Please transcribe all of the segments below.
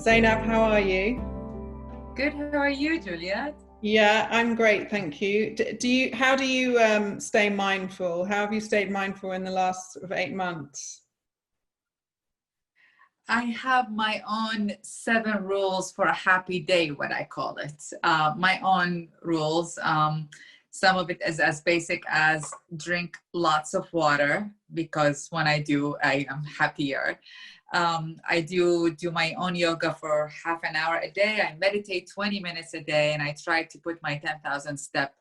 Zainab, how are you? Good. How are you, Juliet? Yeah, I'm great, thank you. How do you stay mindful? How have you stayed mindful in the last sort of 8 months? I have my own 7 rules for a happy day, what I call it. My own rules. Some of it is as basic as drink lots of water, because when I do, I am happier. I do my own yoga for half an hour a day. I meditate 20 minutes a day, and I try to put my 10,000 step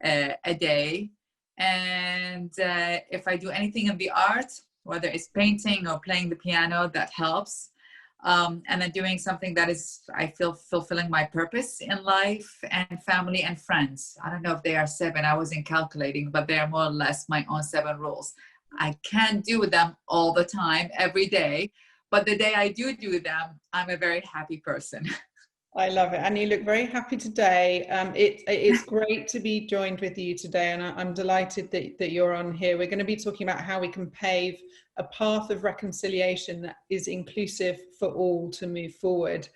a day. And if I do anything in the art, whether it's painting or playing the piano, that helps. And then doing something that is, I feel, fulfilling my purpose in life, and family and friends. I don't know if they are 7, I wasn't calculating, but they are more or less my own 7 rules. I can't do them all the time, every day, but the day I do them, I'm a very happy person. I love it, and you look very happy today. It's great to be joined with you today, and I'm delighted that you're on here. We're going to be talking about how we can pave a path of reconciliation that is inclusive for all to move forward.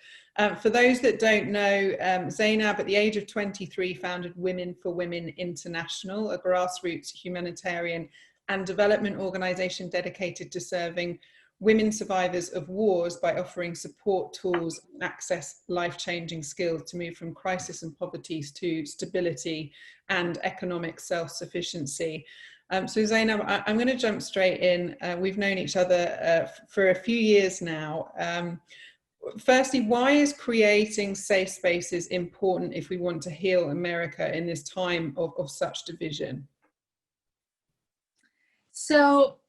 For those that don't know, Zainab, at the age of 23, founded Women for Women International, a grassroots humanitarian and development organisation dedicated to serving women survivors of wars by offering support tools and access life-changing skills to move from crisis and poverty to stability and economic self-sufficiency. So Zainab, I'm going to jump straight in. We've known each other for a few years now. Firstly, why is creating safe spaces important if we want to heal America in this time of such division? So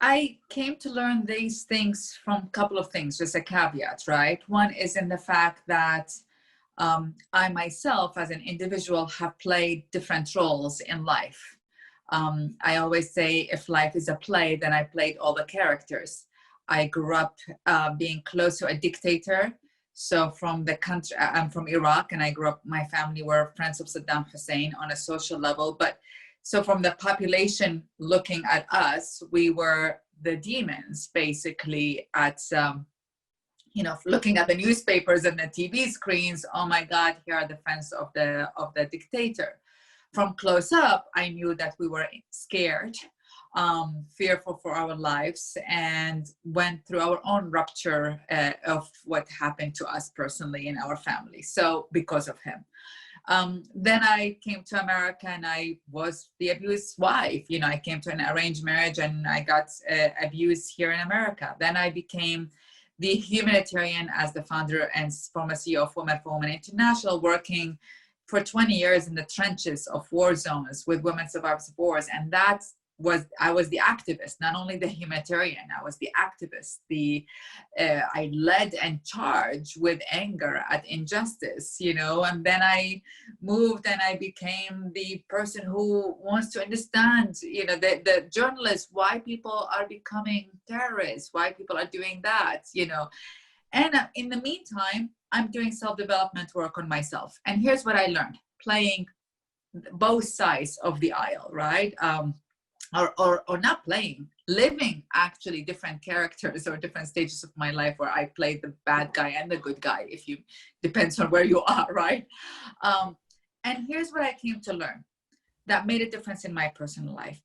I came to learn these things from a couple of things, just a caveat, right? One is in the fact that I myself, as an individual, have played different roles in life. I always say, if life is a play, then I played all the characters. I grew up being close to a dictator. So from the country, I'm from Iraq, and I grew up, my family were friends of Saddam Hussein on a social level. But so from the population looking at us, we were the demons, basically, at looking at the newspapers and the TV screens. Oh my God, here are the friends of the dictator. From close up, I knew that we were scared, fearful for our lives, and went through our own rupture of what happened to us personally in our family. So because of him. Then I came to America, and I was the abused wife. I came to an arranged marriage, and I got abused here in America. Then I became the humanitarian as the founder and former CEO of Women for Women International, working for 20 years in the trenches of war zones with women survivors of wars. And I was the activist, not only the humanitarian. I was the activist. I led and charged with anger at injustice, and then I moved, and I became the person who wants to understand, the journalist, why people are becoming terrorists, why people are doing that, And in the meantime, I'm doing self-development work on myself. And here's what I learned, playing both sides of the aisle, right? Or not playing, living actually different characters or different stages of my life, where I played the bad guy and the good guy, depends on where you are, right? And here's what I came to learn that made a difference in my personal life.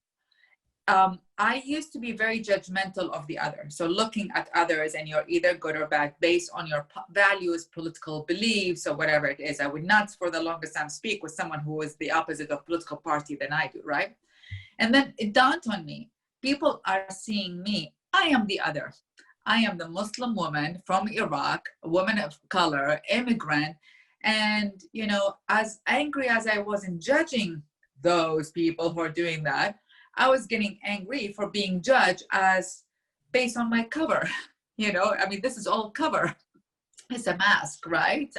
I used to be very judgmental of the other. So looking at others, and you're either good or bad based on your values, political beliefs, or whatever it is. I would not for the longest time speak with someone who is the opposite of political party than I do, right? And then it dawned on me, people are seeing me. I am the other. I am the Muslim woman from Iraq, a woman of color, immigrant. And, as angry as I was in judging those people who are doing that, I was getting angry for being judged as based on my cover. This is all cover. It's a mask, right?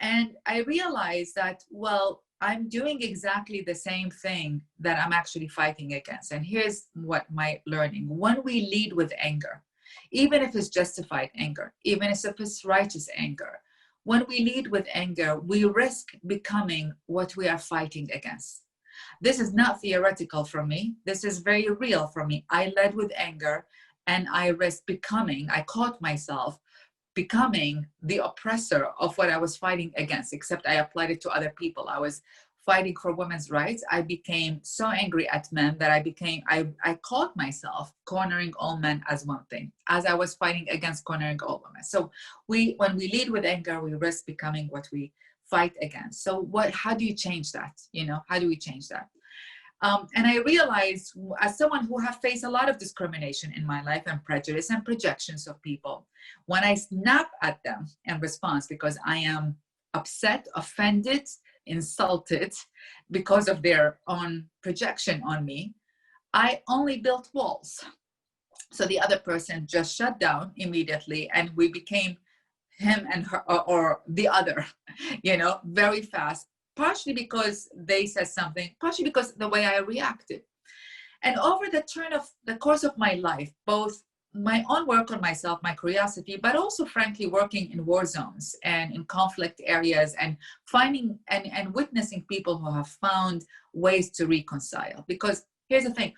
And I realized that, well, I'm doing exactly the same thing that I'm actually fighting against. And here's what my learning. When we lead with anger, even if it's justified anger, even if it's righteous anger, when we lead with anger, we risk becoming what we are fighting against. This is not theoretical for me. This is very real for me. I led with anger, and I risked I caught myself becoming the oppressor of what I was fighting against, except I applied it to other people. I was fighting for women's rights. I became so angry at men that I called myself cornering all men as one thing, as I was fighting against cornering all women. So when we lead with anger, we risk becoming what we fight against. So how do you change that? How do we change that? And I realized, as someone who have faced a lot of discrimination in my life and prejudice and projections of people, when I snap at them in response because I am upset, offended, insulted because of their own projection on me, I only built walls. So the other person just shut down immediately, and we became him and her, or the other, very fast. Partially because they said something, partially because the way I reacted. And over the course of my life, both my own work on myself, my curiosity, but also frankly working in war zones and in conflict areas and finding and witnessing people who have found ways to reconcile. Because here's the thing,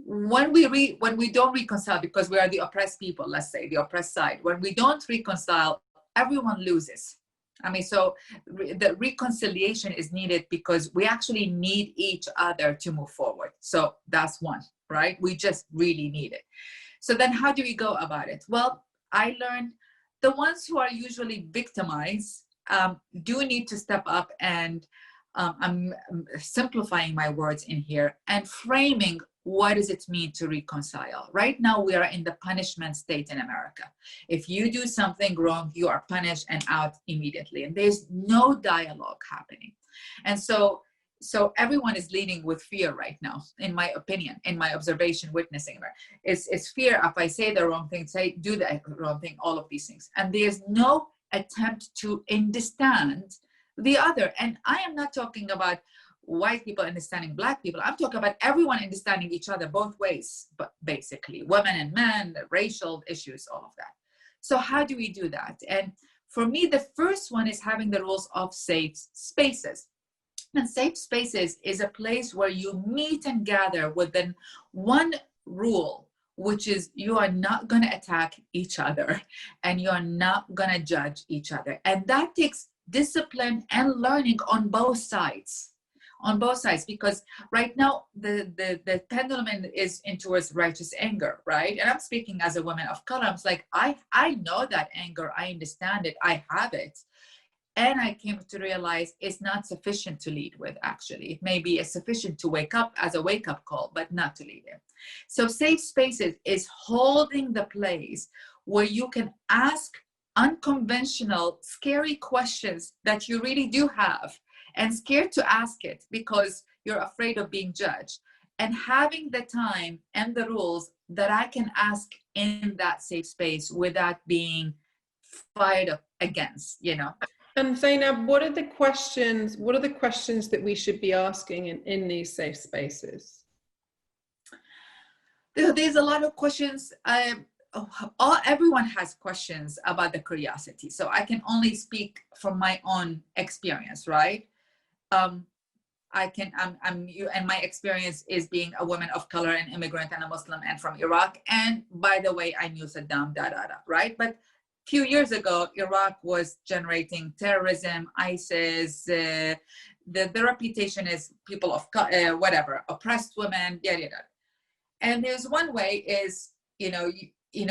when we don't reconcile because we are the oppressed people, let's say the oppressed side, when we don't reconcile, everyone loses. I mean, so the reconciliation is needed because we actually need each other to move forward. So that's one, right? We just really need it. So then how do we go about it? Well, I learned the ones who are usually victimized do need to step up, and I'm simplifying my words in here and framing what does it mean to reconcile. Right now, we are in the punishment state in America. If you do something wrong, you are punished and out immediately. And there's no dialogue happening. And so everyone is leading with fear right now, in my opinion, in my observation, witnessing. It's fear. If I say the wrong thing, do the wrong thing, all of these things. And there's no attempt to understand the other. And I am not talking about white people understanding black people. I'm talking about everyone understanding each other both ways, but basically women and men, racial issues, all of that. So how do we do that? And for me, the first one is having the rules of safe spaces. And safe spaces is a place where you meet and gather within one rule, which is you are not going to attack each other and you are not going to judge each other. And that takes discipline and learning on both sides. Because right now the pendulum is in towards righteous anger, right? And I'm speaking as a woman of color. I'm like, I know that anger, I understand it, I have it. And I came to realize it's not sufficient to lead with, actually. It may be sufficient to wake up as a wake-up call, but not to lead in. So safe spaces is holding the place where you can ask unconventional, scary questions that you really do have, and scared to ask it because you're afraid of being judged, and having the time and the rules that I can ask in that safe space without being fired up against, And Zainab, what are the questions that we should be asking in these safe spaces? There's a lot of questions. Everyone has questions about the curiosity. So I can only speak from my own experience, right? And my experience is being a woman of color and immigrant and a Muslim and from Iraq. And by the way, I knew Saddam, right? But a few years ago, Iraq was generating terrorism, ISIS, the reputation is people of, oppressed women, yada. And there's one way is,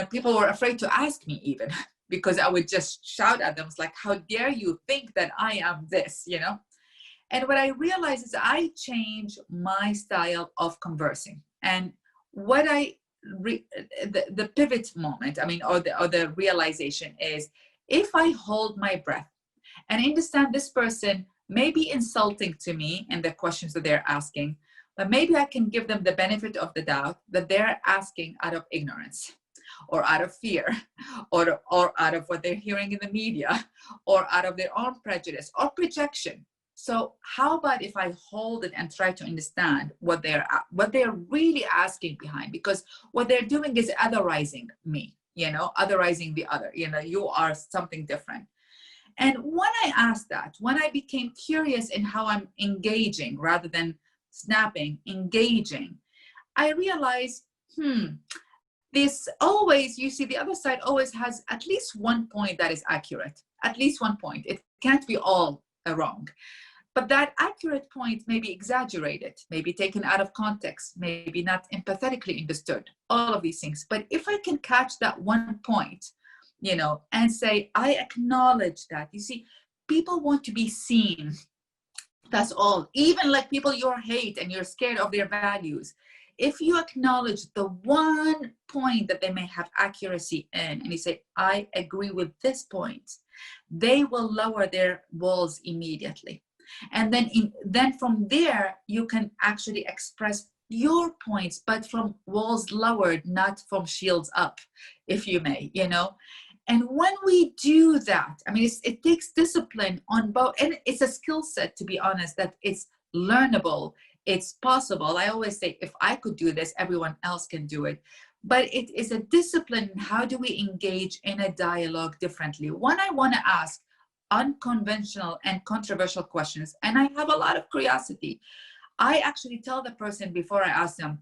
people were afraid to ask me even because I would just shout at them. It's like, how dare you think that I am this, And what I realized is I changed my style of conversing. And what the pivot moment, or the realization is, if I hold my breath and understand this person may be insulting to me in the questions that they're asking, but maybe I can give them the benefit of the doubt that they're asking out of ignorance or out of fear or out of what they're hearing in the media or out of their own prejudice or projection. So how about if I hold it and try to understand what they're really asking behind? Because what they're doing is otherizing me, otherizing the other, you are something different. And when I asked that, when I became curious in how I'm engaging rather than snapping, engaging, I realized, this always, you see, the other side always has at least one point that is accurate, at least one point. It can't be all wrong. But that accurate point may be exaggerated, maybe taken out of context, maybe not empathetically understood, all of these things. But if I can catch that one point, you know, and say, I acknowledge that. You see, people want to be seen. That's all. Even like people you hate and you're scared of their values. If you acknowledge the one point that they may have accuracy in, and you say, I agree with this point, they will lower their walls immediately. And then from there, you can actually express your points, but from walls lowered, not from shields up, if you may, you know. And when we do that, I mean, it takes discipline on both, and it's a skill set, to be honest, that it's learnable, it's possible. I always say, if I could do this, everyone else can do it. But it is a discipline. How do we engage in a dialogue differently? When I want to ask unconventional and controversial questions, and I have a lot of curiosity, I actually tell the person before I ask them,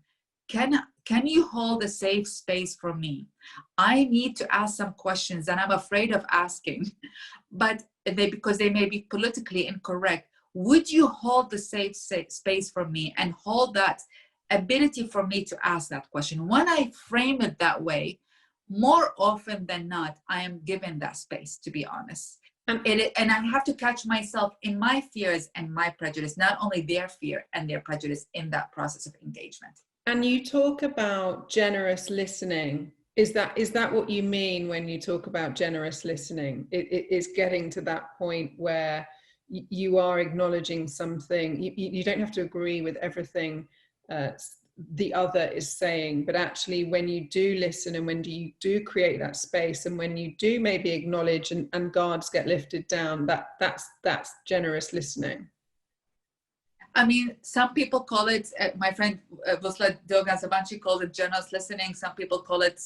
can you hold a safe space for me? I need to ask some questions that I'm afraid of asking, but because they may be politically incorrect. Would you hold the safe space for me and hold that ability for me to ask that question? When I frame it that way, more often than not, I am given that space, to be honest. And I have to catch myself in my fears and my prejudice, not only their fear and their prejudice in that process of engagement. And you talk about generous listening. Is that what you mean when you talk about generous listening? It is getting to that point where you are acknowledging something. You don't have to agree with everything the other is saying, but actually when you do listen and when you do create that space and when you do maybe acknowledge and guards get lifted down, that's generous listening. I mean, some people call it, my friend Vosla Dogan Sabanchi calls it generous listening. Some people call it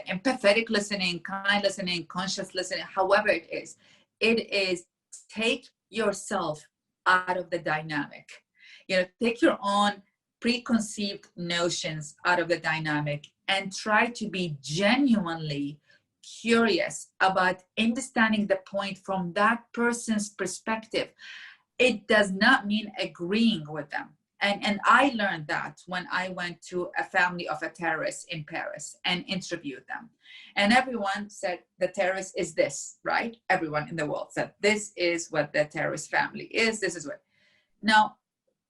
empathetic listening, kind listening, conscious listening, however it is take yourself out of the dynamic. You know, take your own preconceived notions out of the dynamic and try to be genuinely curious about understanding the point from that person's perspective. It does not mean agreeing with them. And I learned that when I went to a family of a terrorist in Paris and interviewed them. And everyone said the terrorist is this, right? Everyone in the world said, this is what the terrorist family is. This is what. Now,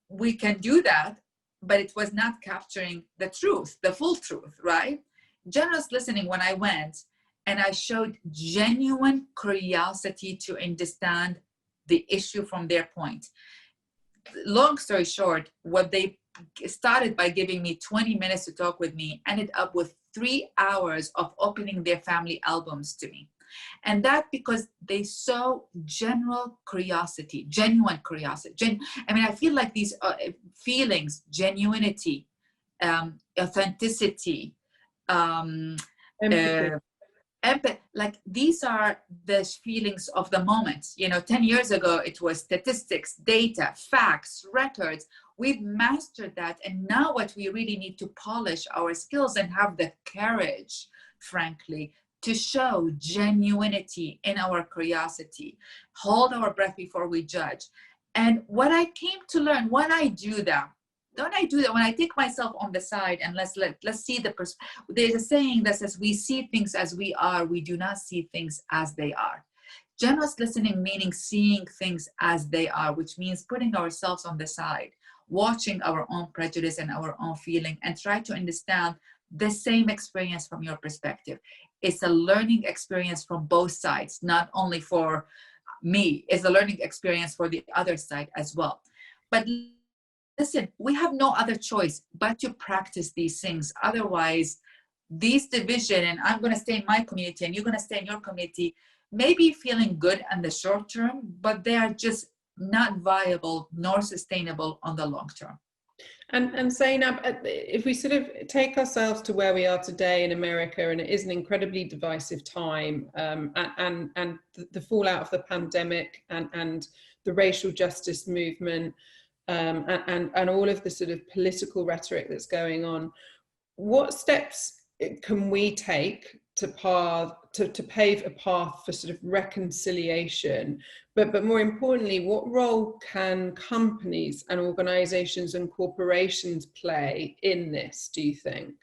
we can do that, but it was not capturing the truth, the full truth, right? Generous listening, when I went and I showed genuine curiosity to understand the issue from their point. Long story short, what they started by giving me 20 minutes to talk with me ended up with 3 hours of opening their family albums to me. And that because they saw genuine curiosity. I feel like these feelings, genuinity, authenticity, like these are the feelings of the moment. You know, 10 years ago, it was statistics, data, facts, records. We've mastered that. And now what we really need to polish our skills and have the courage, frankly, to show genuinity in our curiosity, hold our breath before we judge. And what I came to learn when I do that, when I take myself on the side and let's see there's a saying that says, we see things as we are, we do not see things as they are. Generous listening meaning seeing things as they are, which means putting ourselves on the side, watching our own prejudice and our own feeling, and try to understand the same experience from your perspective. It's a learning experience from both sides, not only for me, it's a learning experience for the other side as well. But listen, we have no other choice but to practice these things. Otherwise, these division, and I'm going to stay in my community and you're going to stay in your community, may be feeling good in the short term, but they are just not viable nor sustainable on the long term. And Zainab, if we sort of take ourselves to where we are today in America, and it is an incredibly divisive time, and the fallout of the pandemic and the racial justice movement, and all of the sort of political rhetoric that's going on, what steps can we take to pave a path for sort of reconciliation? But more importantly, what role can companies and organizations and corporations play in this, do you think?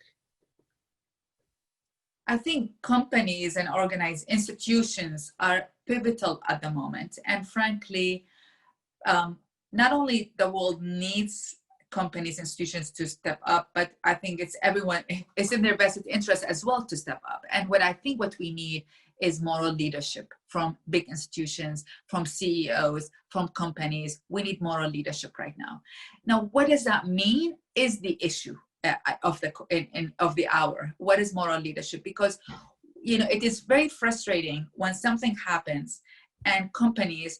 I think companies and organized institutions are pivotal at the moment. And frankly, not only the world needs companies, institutions to step up, but I think it's in their best interest as well to step up. And what we need is moral leadership from big institutions, from CEOs, from companies. We need moral leadership right now. Now, what does that mean is the issue of the hour. What is moral leadership? Because, it is very frustrating when something happens and companies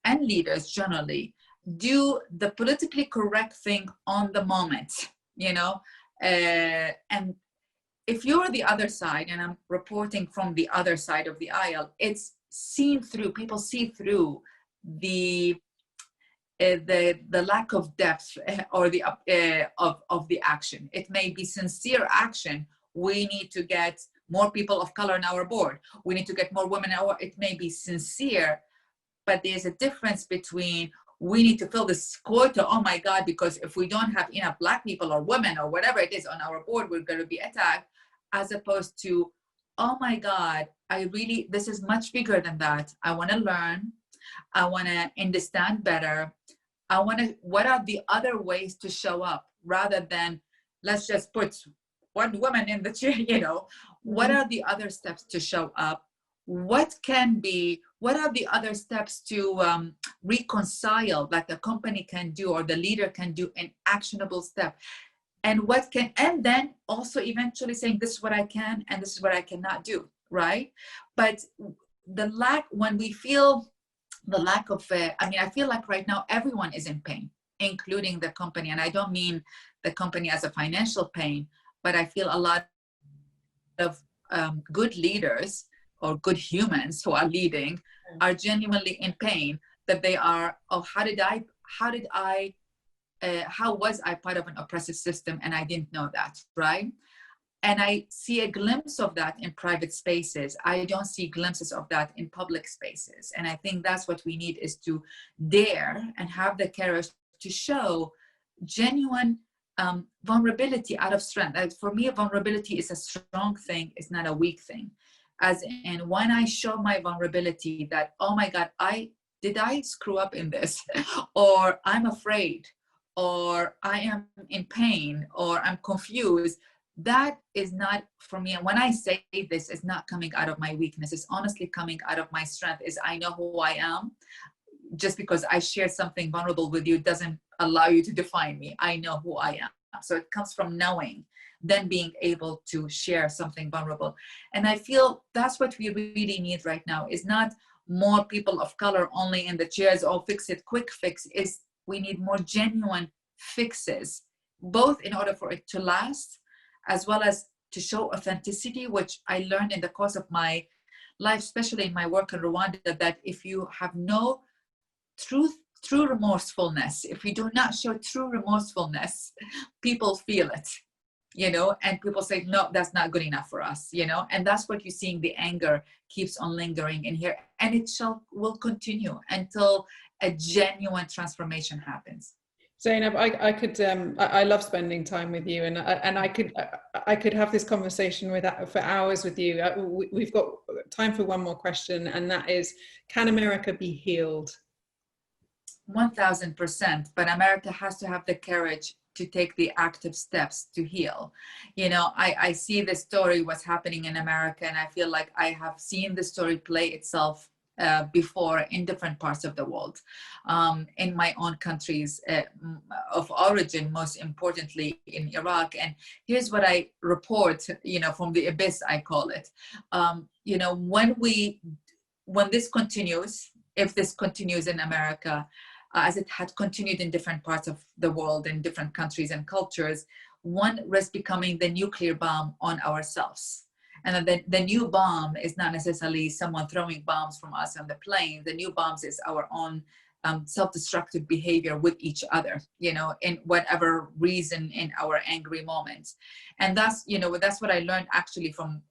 and leaders generally do the politically correct thing on the moment, and if you're the other side, and I'm reporting from the other side of the aisle, it's seen through, people see through the lack of depth or the of the action. It may be sincere action. We need to get more people of color on our board. We need to get more women. It may be sincere, but there's a difference between we need to fill this quota, oh my God, because if we don't have enough Black people or women or whatever it is on our board, we're going to be attacked, as opposed to, oh my God, this is much bigger than that. I want to learn. I want to understand better. What are the other ways to show up rather than let's just put one woman in the chair, What are the other steps to show up? What are the other steps to reconcile that the company can do or the leader can do, an actionable step? And then also eventually saying, this is what I can and this is what I cannot do, right? But when we feel the lack of, I feel like right now everyone is in pain, including the company. And I don't mean the company as a financial pain, but I feel a lot of good leaders or good humans who are leading are genuinely in pain, that they are, how was I part of an oppressive system and I didn't know that, right? And I see a glimpse of that in private spaces. I don't see glimpses of that in public spaces. And I think that's what we need, is to dare and have the courage to show genuine vulnerability out of strength. For me, vulnerability is a strong thing, it's not a weak thing. As in, when I show my vulnerability that, oh my God, did I screw up in this? Or I'm afraid, or I am in pain, or I'm confused. That is not for me. And when I say this, it's not coming out of my weakness. It's honestly coming out of my strength. Is I know who I am. Just because I share something vulnerable with you doesn't allow you to define me. I know who I am. So it comes from knowing, then being able to share something vulnerable. And I feel that's what we really need right now, is not more people of color only in the chairs, oh, fix it, quick fix. Is we need more genuine fixes, both in order for it to last, as well as to show authenticity, which I learned in the course of my life, especially in my work in Rwanda, that if you have no true remorsefulness, if you do not show true remorsefulness, people feel it, and people say, no, that's not good enough for us, and that's what you're seeing. The anger keeps on lingering in here, and it will continue until a genuine transformation happens. Zainab, I love spending time with you, and I could have this conversation for hours with you. We've got time for one more question, and that is, can America be healed? 1000%, but America has to have the courage to take the active steps to heal. I see the story, what's happening in America, and I feel like I have seen the story play itself before in different parts of the world, in my own countries of origin, most importantly in Iraq. And here's what I report, from the abyss, I call it. When this continues, if this continues in America, as it had continued in different parts of the world, in different countries and cultures, one risks becoming the nuclear bomb on ourselves. And then the new bomb is not necessarily someone throwing bombs from us on the plane. The new bombs is our own self-destructive behavior with each other, in whatever reason in our angry moments. And that's, that's what I learned actually from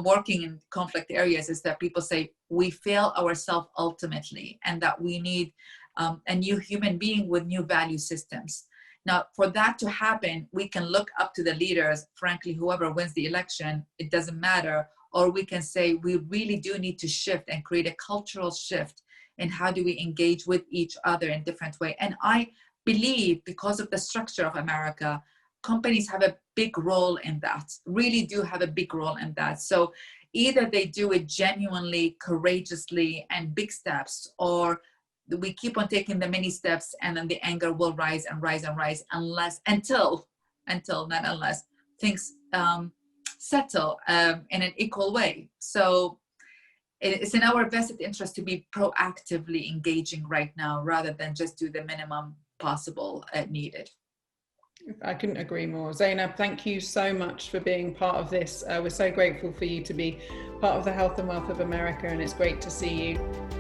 working in conflict areas, is that people say we fail ourselves ultimately, and that we need a new human being with new value systems. Now, for that to happen, we can look up to the leaders, frankly, whoever wins the election, it doesn't matter. Or we can say we really do need to shift and create a cultural shift in how do we engage with each other in different way. And I believe, because of the structure of America, companies have a big role in that, really do have a big role in that. So either they do it genuinely, courageously, and big steps, or we keep on taking the many steps, and then the anger will rise and rise and rise until not unless things settle in an equal way. So it's in our vested interest to be proactively engaging right now, rather than just do the minimum possible needed. I couldn't agree more. Zainab, thank you so much for being part of this. We're so grateful for you to be part of the Health and Wealth of America, and it's great to see you.